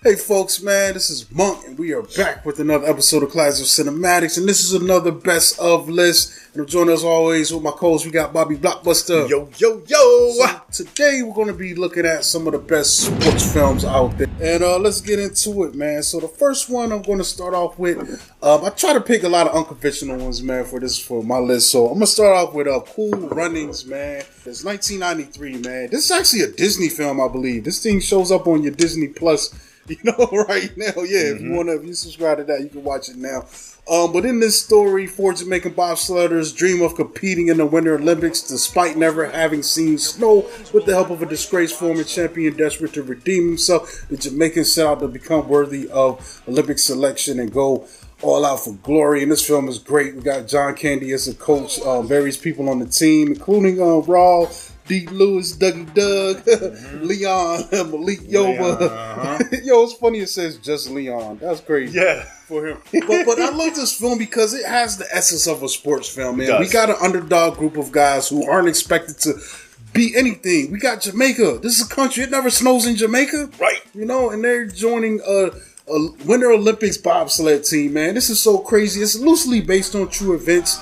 Hey folks, man, this is Monk, and we are back with another episode of Class of Cinematics, and this is another best of list. And I'm joined as always with my co-host. We got Bobby Blockbuster. Yo, yo, yo! So today we're going to be looking at some of the best sports films out there, and let's get into it, man. So the first one I'm going to start off with, I try to pick a lot of unconventional ones, man, for my list. So I'm going to start off with Cool Runnings, man. It's 1993, man. This is actually a Disney film, I believe. This thing shows up on your Disney Plus. Right now, yeah. If you subscribe to that, you can watch it now. But in this story, four Jamaican bobsledders dream of competing in the Winter Olympics despite never having seen snow. With the help of a disgraced former champion desperate to redeem himself, the Jamaicans set out to become worthy of Olympic selection and go all out for glory. And this film is great. We got John Candy as a coach, various people on the team, including Raw, D. Lewis, Dougie Doug, Leon, Malik Yoba. Yo, it's funny it says just Leon. That's crazy. Yeah. For him. But I love this film because it has the essence of a sports film, man. We got an underdog group of guys who aren't expected to be anything. We got Jamaica. This is a country. It never snows in Jamaica. Right. And they're joining a Winter Olympics bobsled team, man. This is so crazy. It's loosely based on true events.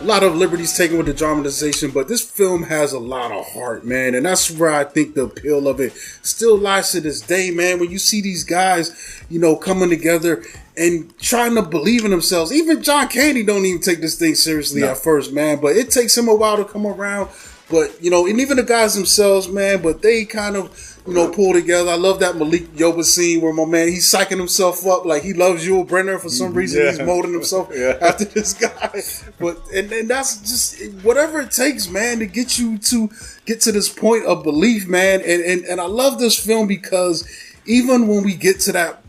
A lot of liberties taken with the dramatization, but this film has a lot of heart, man, and that's where I think the appeal of it still lies to this day, man. When you see these guys, coming together and trying to believe in themselves. Even John Candy don't even take this thing seriously at first, man, but it takes him a while to come around. But, and even the guys themselves, man, but they kind of, pull together. I love that Malik Yoba scene where my man, he's psyching himself up like he loves Yul Brynner. For some reason, he's molding himself after this guy. But and that's just whatever it takes, man, to get you to get to this point of belief, man. And I love this film because even when we get to that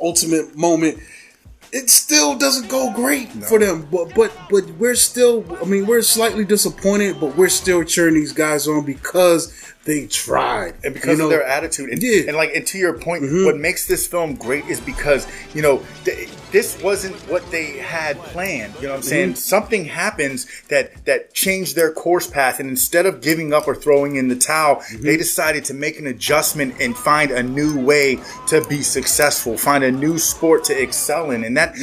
ultimate moment, it still doesn't go great for them, but we're still, we're slightly disappointed, but we're still cheering these guys on because they tried. And because of their attitude. And to your point, what makes this film great is because, this wasn't what they had planned. You know what I'm saying? Something happens that changed their course path, and instead of giving up or throwing in the towel, they decided to make an adjustment and find a new way to be successful, find a new sport to excel in. And that,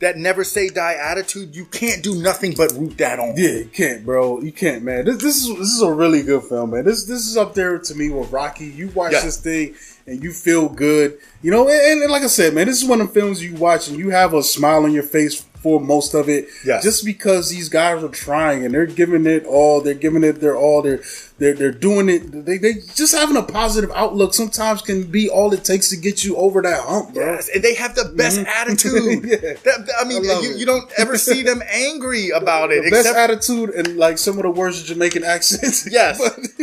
that never say die attitude, you can't do nothing but root that on. Yeah, you can't, bro. You can't, man. This is a really good film, man. This is up there to me with Rocky. You watch this thing and you feel good, and like I said, man, this is one of the films you watch and you have a smile on your face for most of it, just because these guys are trying and they're giving it all. They're giving it their all. They're doing it. They just having a positive outlook sometimes can be all it takes to get you over that hump, bro. Yes, and they have the best attitude. You don't ever see them angry about it. The best attitude and like some of the worst Jamaican accents. Yes,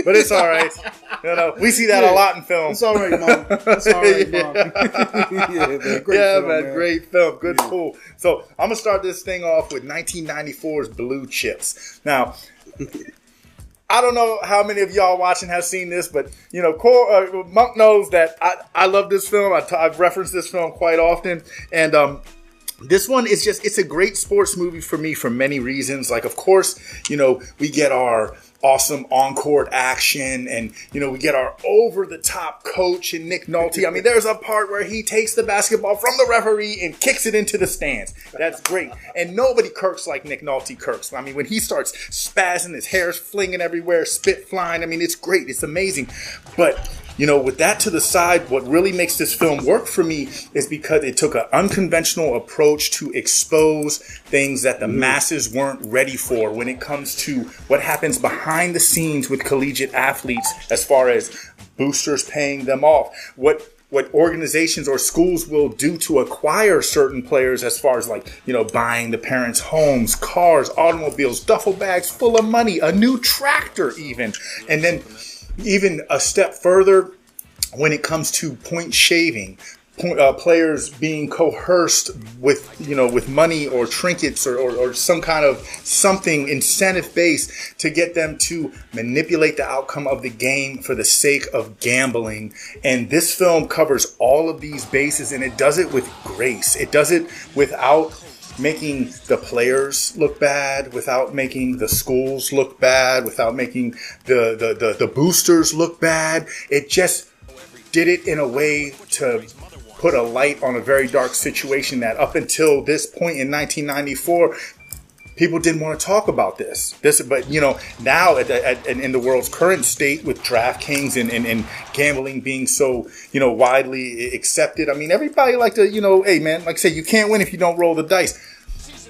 but it's all right. We see that a lot in film. It's all right, Mom. It's all right, Mom. Great film. Good, cool. So I'm gonna start this thing off with 1994's Blue Chips. Now, I don't know how many of y'all watching have seen this, but Monk knows that I love this film. I've referenced this film quite often, and this one is it's a great sports movie for me for many reasons. Like, of course, we get our awesome on-court action, and we get our over-the-top coach and Nick Nolte. There's a part where he takes the basketball from the referee and kicks it into the stands. That's great. And nobody kirks like Nick Nolte kirks. When he starts spazzing, his hair's flinging everywhere, spit flying. It's great. It's amazing. But with that to the side, what really makes this film work for me is because it took an unconventional approach to expose things that the masses weren't ready for when it comes to what happens behind the scenes with collegiate athletes as far as boosters paying them off. What organizations or schools will do to acquire certain players as far as buying the parents' homes, cars, automobiles, duffel bags full of money, a new tractor even. And then even a step further, when it comes to point shaving, players being coerced with money or trinkets or some kind of something incentive based to get them to manipulate the outcome of the game for the sake of gambling. And this film covers all of these bases, and it does it with grace. It does it without making the players look bad, without making the schools look bad, without making the boosters look bad. It just did it in a way to put a light on a very dark situation that up until this point in 1994, people didn't want to talk about this. But now in the world's current state with DraftKings and gambling being so widely accepted, I mean, everybody like to hey man, like I say, you can't win if you don't roll the dice.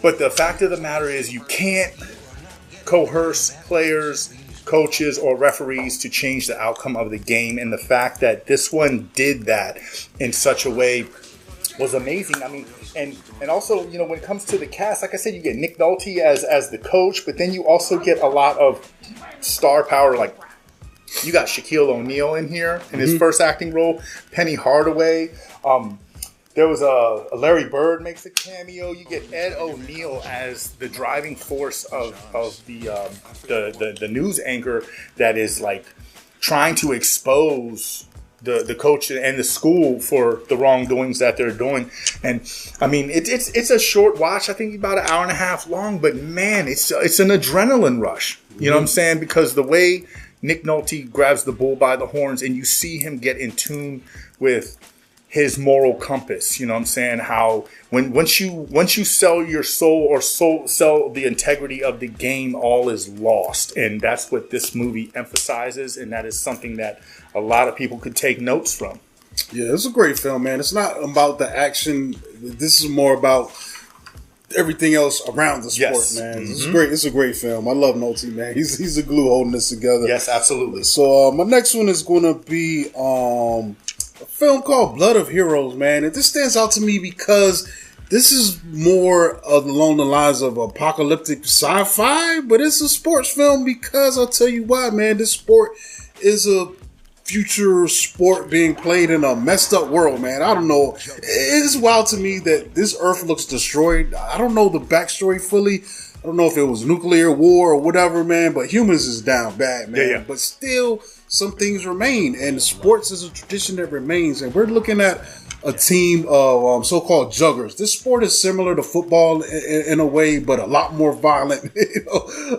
But the fact of the matter is, you can't coerce players, coaches, or referees to change the outcome of the game. And the fact that this one did that in such a way was amazing. I mean, and also, when it comes to the cast, like I said, you get Nick Nolte as the coach, but then you also get a lot of star power. Like, you got Shaquille O'Neal in here in his first acting role, Penny Hardaway. There was a Larry Bird makes a cameo. You get Ed O'Neill as the driving force of the news anchor that is like trying to expose the coach and the school for the wrongdoings that they're doing. And I mean, it's a short watch. I think about an hour and a half long, but man, it's an adrenaline rush. You know what I'm saying? Because the way Nick Nolte grabs the bull by the horns and you see him get in tune with his moral compass, you know what I'm saying? How once you sell your soul or sell the integrity of the game, all is lost. And that's what this movie emphasizes, and that is something that a lot of people could take notes from. Yeah, it's a great film, man. It's not about the action. This is more about everything else around the sport, man. It's great. It's a great film. I love Nolte, man. He's the glue holding this together. Yes, absolutely. So my next one is going to be a film called Blood of Heroes, man. And this stands out to me because this is more along the lines of apocalyptic sci-fi, but it's a sports film because I'll tell you why, man. This sport is a future sport being played in a messed up world, man. I don't know. It is wild to me that this Earth looks destroyed. I don't know the backstory fully. I don't know if it was nuclear war or whatever, man, but humans is down bad, man. Yeah. But still, some things remain, and sports is a tradition that remains. And we're looking at a team of so-called juggers. This sport is similar to football in a way, but a lot more violent.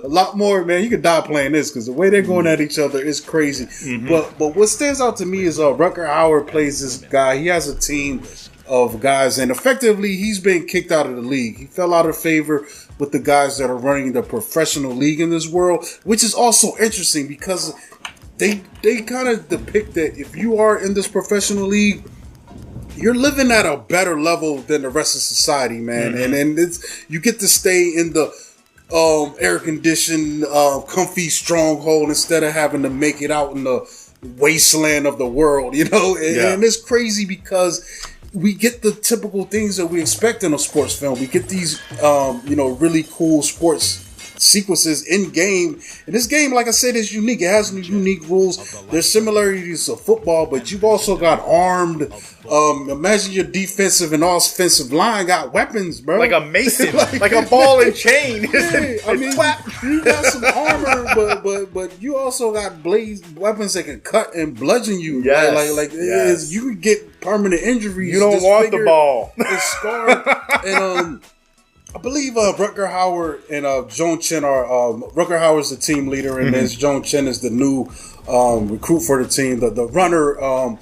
A lot more, man. You could die playing this because the way they're going at each other is crazy. But what stands out to me is Rutger Hauer plays this guy. He has a team of guys, and effectively he's been kicked out of the league. He fell out of favor with the guys that are running the professional league in this world, which is also interesting because they kind of depict that if you are in this professional league, you're living at a better level than the rest of society, man. And you get to stay in the air-conditioned, comfy stronghold instead of having to make it out in the wasteland of the world, And it's crazy because we get the typical things that we expect in a sports film. We get these, really cool sports sequences in game. And this game, like I said, is unique. It has unique rules. There's similarities to football, but you've also got armed. Imagine your defensive and offensive line got weapons, bro. Like a mason, like a ball and chain. Yeah, I mean, you got some armor, but you also got weapons that can cut and bludgeon you. Yes. Right? You can get permanent injuries. You don't want the ball. It's scarred. And I believe Rutger Hauer and Joan Chen are Rutger Hauer is the team leader, and then Joan Chen is the new recruit for the team, the runner,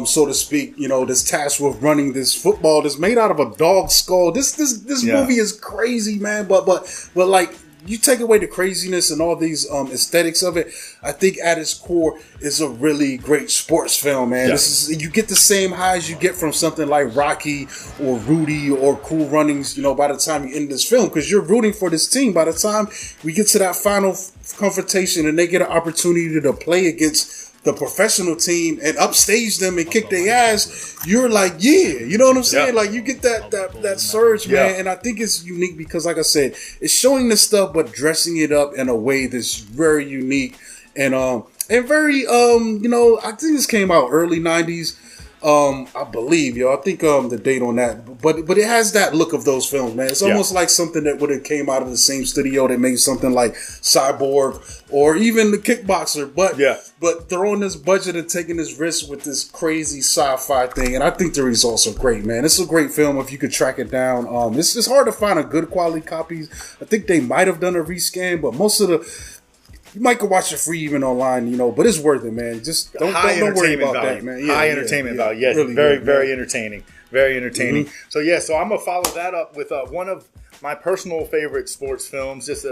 so to speak. This tasked with running this football that's made out of a dog skull. This movie is crazy, man. But like, you take away the craziness and all these aesthetics of it, I think at its core is a really great sports film, man. Yeah. You get the same highs you get from something like Rocky or Rudy or Cool Runnings, by the time you end this film, because you're rooting for this team. By the time we get to that final confrontation and they get an opportunity to play against the professional team and upstage them and kick their ass, you're like, yeah, you know what I'm saying? Yeah. Like, you get that surge, man. Yeah. And I think it's unique because, like I said, it's showing this stuff but dressing it up in a way that's very unique and very I think this came out early 90s. I believe, I think the date on that, but it has that look of those films, man. It's almost like something that would have came out of the same studio that made something like Cyborg or even The Kickboxer, but throwing this budget and taking this risk with this crazy sci-fi thing, and I think the results are great, man. It's a great film if you could track it down. It's hard to find a good quality copies. I think they might have done a rescan, but most of You might go watch it free even online, you know, but it's worth it, man. Just don't worry about that, man. High entertainment value. Yes, really very entertaining. Very entertaining. Mm-hmm. So I'm going to follow that up with one of my personal favorite sports films. Just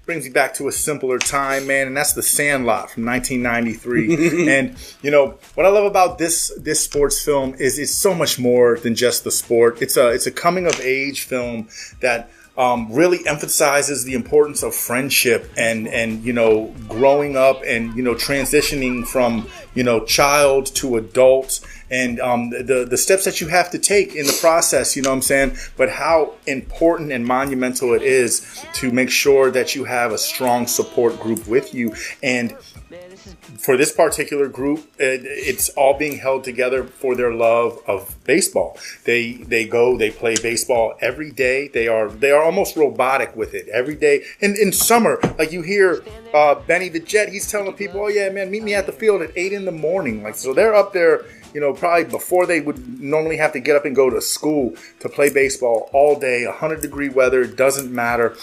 brings me back to a simpler time, man, and that's The Sandlot from 1993. And, you know, what I love about this sports film is it's so much more than just the sport. It's a coming-of-age film that really emphasizes the importance of friendship and you know, growing up and, you know, transitioning from, you know, child to adult, and the steps that you have to take in the process, you know what I'm saying? But how important and monumental it is to make sure that you have a strong support group with you. And for this particular group, it's all being held together for their love of baseball. They play baseball every day. They are almost robotic with it every day. In summer, like you hear Benny the Jet, he's telling people, "Oh yeah, man, meet me at the field at 8 in the morning." Like, so they're up there, you know, probably before they would normally have to get up and go to school to play baseball all day. 100-degree weather, doesn't matter.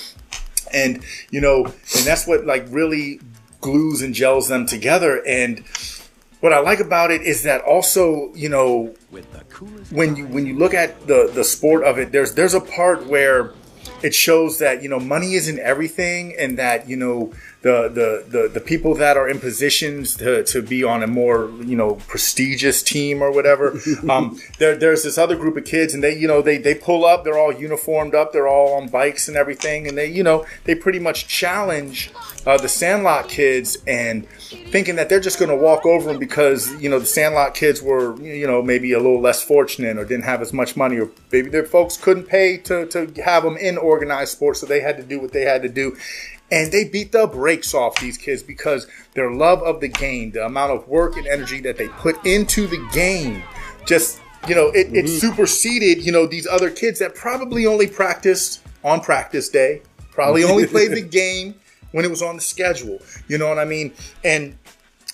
And you know, and that's what like really glues and gels them together. And what I like about it is that also, you know, when you look at the sport of it, there's a part where it shows that, you know, money isn't everything, and that, you know, the people that are in positions to be on a more, you know, prestigious team or whatever, there's this other group of kids, and they pull up, they're all uniformed up, they're all on bikes and everything, and they pretty much challenge the Sandlot kids, and thinking that they're just going to walk over them because, you know, the Sandlot kids were, you know, maybe a little less fortunate or didn't have as much money, or maybe their folks couldn't pay to have them in organized sports, so they had to do what they had to do. And they beat the brakes off these kids because their love of the game, the amount of work and energy that they put into the game, just, you know, it superseded, you know, these other kids that probably only practiced on practice day, probably only played the game when it was on the schedule. You know what I mean? And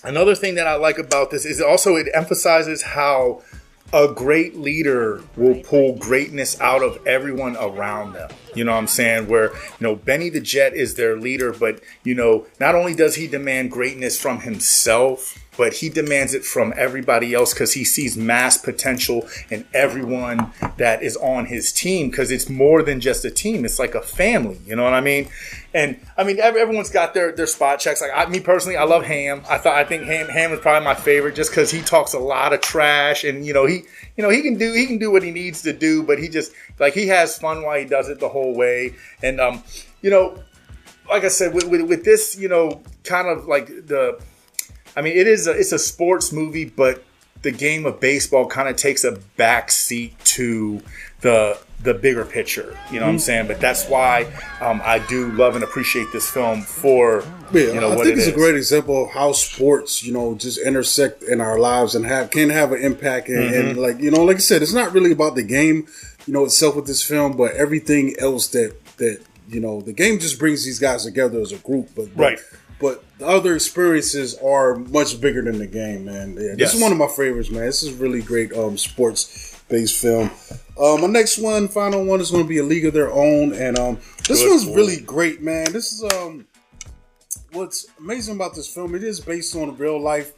another thing that I like about this is also it emphasizes how a great leader will pull greatness out of everyone around them. You know what I'm saying? Where, you know, Benny the Jet is their leader, but, you know, not only does he demand greatness from himself, but he demands it from everybody else because he sees mass potential in everyone that is on his team, because it's more than just a team. It's like a family. You know what I mean? And I mean, everyone's got their spot checks. Like me personally, I love Ham. I think Ham is probably my favorite just because he talks a lot of trash, and he can do what he needs to do, but he just, like, he has fun while he does it the whole way. And you know, like I said, with this, you know, kind of like it's a sports movie, but the game of baseball kind of takes a back seat to the bigger picture. You know what I'm saying? But that's why I do love and appreciate this film for, you know, what it is. I think it's a great example of how sports, you know, just intersect in our lives and can have an impact. And like, you know, like I said, it's not really about the game, you know, itself with this film, but everything else that you know, the game just brings these guys together as a group. But the other experiences are much bigger than the game, man. Yeah, this is one of my favorites, man. This is really great sports-based film. My next final one, is going to be A League of Their Own. And this one's really great, man. This is what's amazing about this film. It is based on real life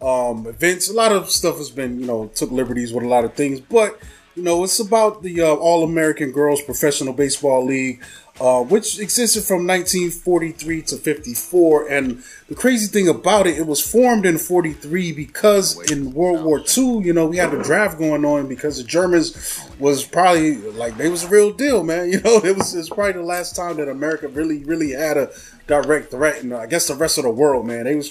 events. A lot of stuff has been, you know, took liberties with a lot of things. But, you know, it's about the All-American Girls Professional Baseball League, which existed from 1943 to 54. And the crazy thing about it was formed in 43 because in World War II, you know, we had the draft going on because the Germans was probably, like, they was a real deal, man. You know, it was probably the last time that America really had a direct threat. And I guess the rest of the world, man, those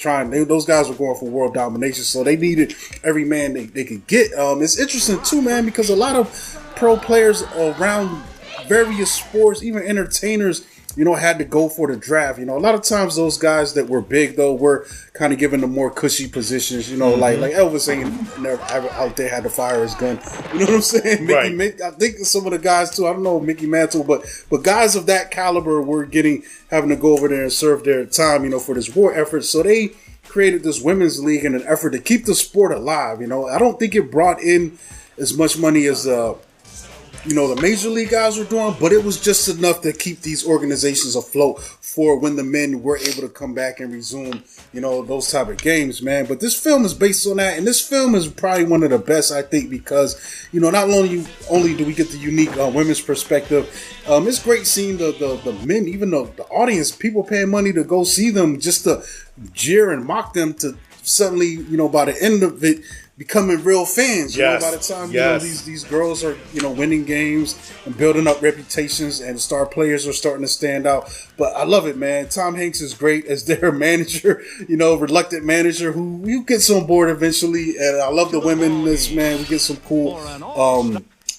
guys were going for world domination. So they needed every man they could get. It's interesting too, man, because a lot of pro players around various sports, even entertainers, you know, had to go for the draft. You know, a lot of times those guys that were big, though, were kind of given the more cushy positions. You know, like Elvis saying, never out there had to fire his gun. You know what I'm saying? I think some of the guys too. I don't know Mickey Mantle, but guys of that caliber were having to go over there and serve their time, you know, for this war effort. So they created this women's league in an effort to keep the sport alive. You know, I don't think it brought in as much money as the major league guys were doing, but it was just enough to keep these organizations afloat for when the men were able to come back and resume, those type of games, man. But this film is based on that, and this film is probably one of the best, I think, because, not only do we get the unique women's perspective, it's great seeing the men, even the audience, people paying money to go see them just to jeer and mock them, to suddenly, by the end of it, becoming real fans. By the time these girls are winning games and building up reputations, and star players are starting to stand out. But I love it, man. Tom Hanks is great as their manager, reluctant manager who gets on board eventually. And I love the women in this, man. We get some cool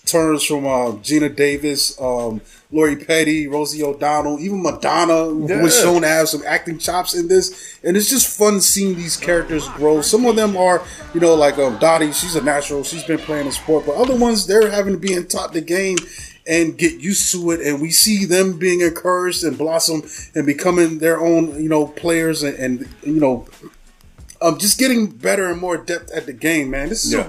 turns from Gina Davis, Lori Petty, Rosie O'Donnell, even Madonna, who was shown to have some acting chops in this. And it's just fun seeing these characters grow. Some of them are, like Dottie, she's a natural. She's been playing the sport. But other ones, they're having to be taught the game and get used to it. And we see them being encouraged and blossom and becoming their own, players and just getting better and more depth at the game, man. This is a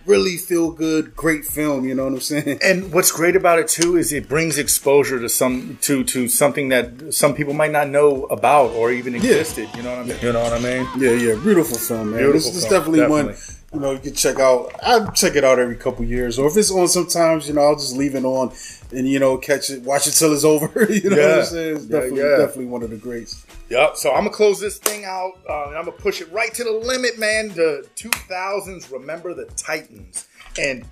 really feel good, great film. You know what I'm saying? And what's great about it too is it brings exposure to something that some people might not know about or even existed. You know what I mean? You know what I mean? Yeah. Beautiful film, man. This is definitely one. You can check out. I check it out every couple years, or if it's on, sometimes I'll just leave it on and catch it, watch it till it's over. What I'm saying? It's definitely one of the greats. Yep. So I'm gonna close this thing out, and I'm gonna push it right to the limit, man. The 2000s. Remember the Titans, and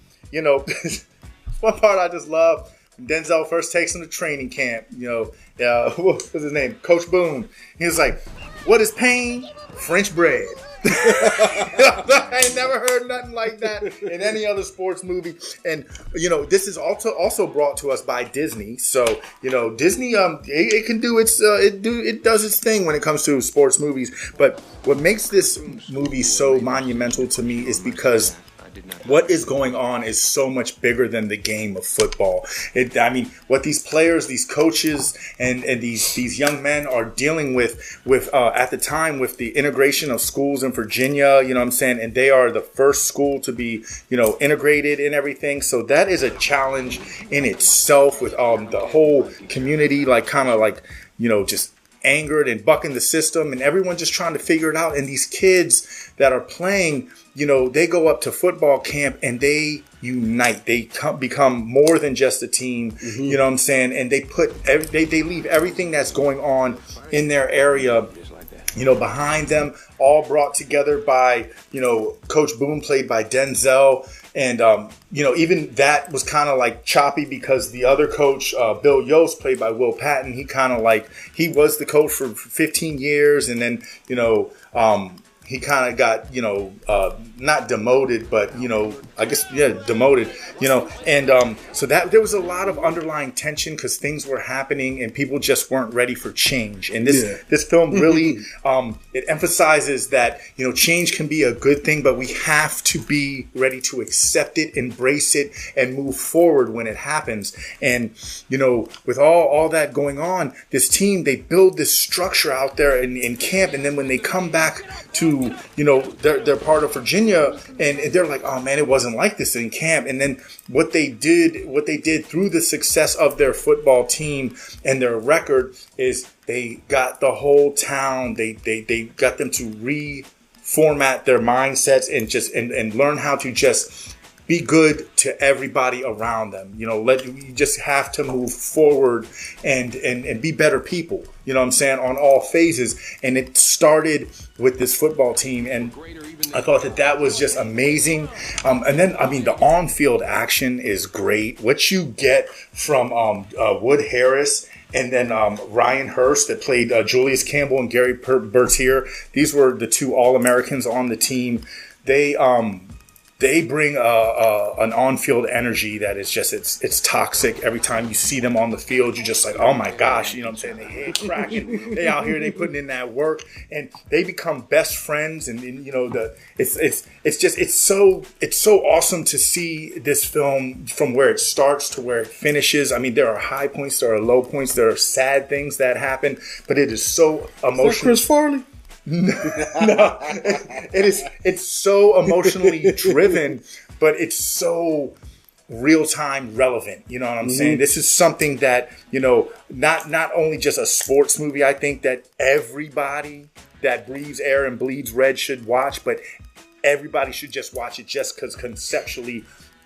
one part I just love. When Denzel first takes him to training camp. What was his name? Coach Boone. He was like, "What is pain? French bread." I ain't never heard nothing like that in any other sports movie. And this is also brought to us by Disney. So Disney it can do it does its thing when it comes to sports movies. But what makes this movie so monumental to me is because what is going on is so much bigger than the game of football. What these players, these coaches, and these young men are dealing with at the time with the integration of schools in Virginia, you know what I'm saying? And they are the first school to be, integrated in everything. So that is a challenge in itself with the whole community, just angered and bucking the system and everyone just trying to figure it out. And these kids that are playing, they go up to football camp and they unite. They become more than just a team. Mm-hmm. You know what I'm saying? And they they leave everything that's going on in their area, behind them, all brought together by, Coach Boone, played by Denzel. And, even that was kind of like choppy because the other coach, Bill Yost, played by Will Patton, he was the coach for 15 years. And then, he kind of got, not demoted, but, demoted, and so that there was a lot of underlying tension because things were happening and people just weren't ready for change. And this film really, it emphasizes that, change can be a good thing, but we have to be ready to accept it, embrace it, and move forward when it happens. And, with all that going on, this team, they build this structure out there in camp. And then when they come back to, they're part of Virginia and they're like, oh man, it wasn't like this in camp. And then what they did through the success of their football team and their record is they got the whole town, they got them to reformat their mindsets and learn how to just be good to everybody around them. You just have to move forward and be better people, on all phases. And it started with this football team. And I thought that was just amazing. And then, the on-field action is great. What you get from Wood Harris and then Ryan Hurst that played Julius Campbell and Gary Bertier. These were the two All-Americans on the team. They bring an on-field energy that is just, it's toxic. Every time you see them on the field, you're just like, oh my gosh, you know what I'm saying? They head cracking. They out here, they putting in that work, and they become best friends. And it's so awesome to see this film from where it starts to where it finishes. There are high points, there are low points, there are sad things that happen, but it is so emotional. Is that Chris Farley? No, it's so emotionally driven, but it's so real time relevant. You know what I'm saying? This is something that, you know, not only just a sports movie. I think that everybody that breathes air and bleeds red should watch, but everybody should just watch it just because conceptually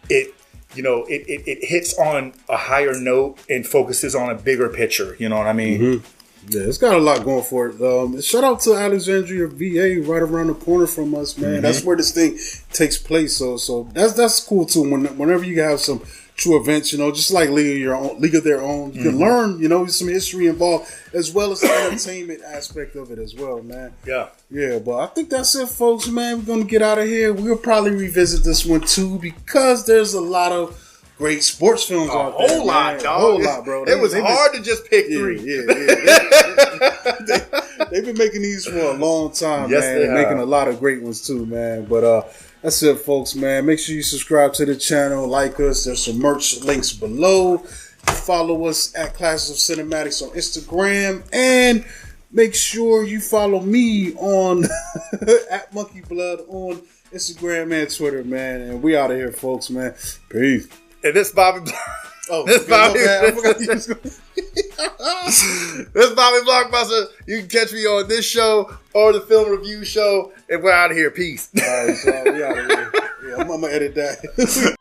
it hits on a higher note and focuses on a bigger picture. You know what I mean? Yeah, it's got a lot going for it. Shout out to Alexandria, VA, right around the corner from us, man. That's where this thing takes place. So that's cool too. Whenever you have some true events, you know, just like League of Their Own, you can learn, you know, some history involved as well as the entertainment aspect of it as well, man. Yeah. But I think that's it, folks, man. We're gonna get out of here. We'll probably revisit this one too because there's a lot of great sports films out there. A whole lot, bro. It was hard to just pick three. They've been making these for a long time, man. They're making a lot of great ones too, man. But that's it, folks, man. Make sure you subscribe to the channel, like us. There's some merch links below. Follow us at Classes of Cinematics on Instagram. And make sure you follow me on at Monkey Blood on Instagram and Twitter, man. And we out of here, folks, man. Peace. And this Bobby. This Bobby. This Bobby Blockbuster. You can catch me on this show or the film review show. And we're out of here. Peace. All right, so we out of here. Yeah, I'm gonna edit that.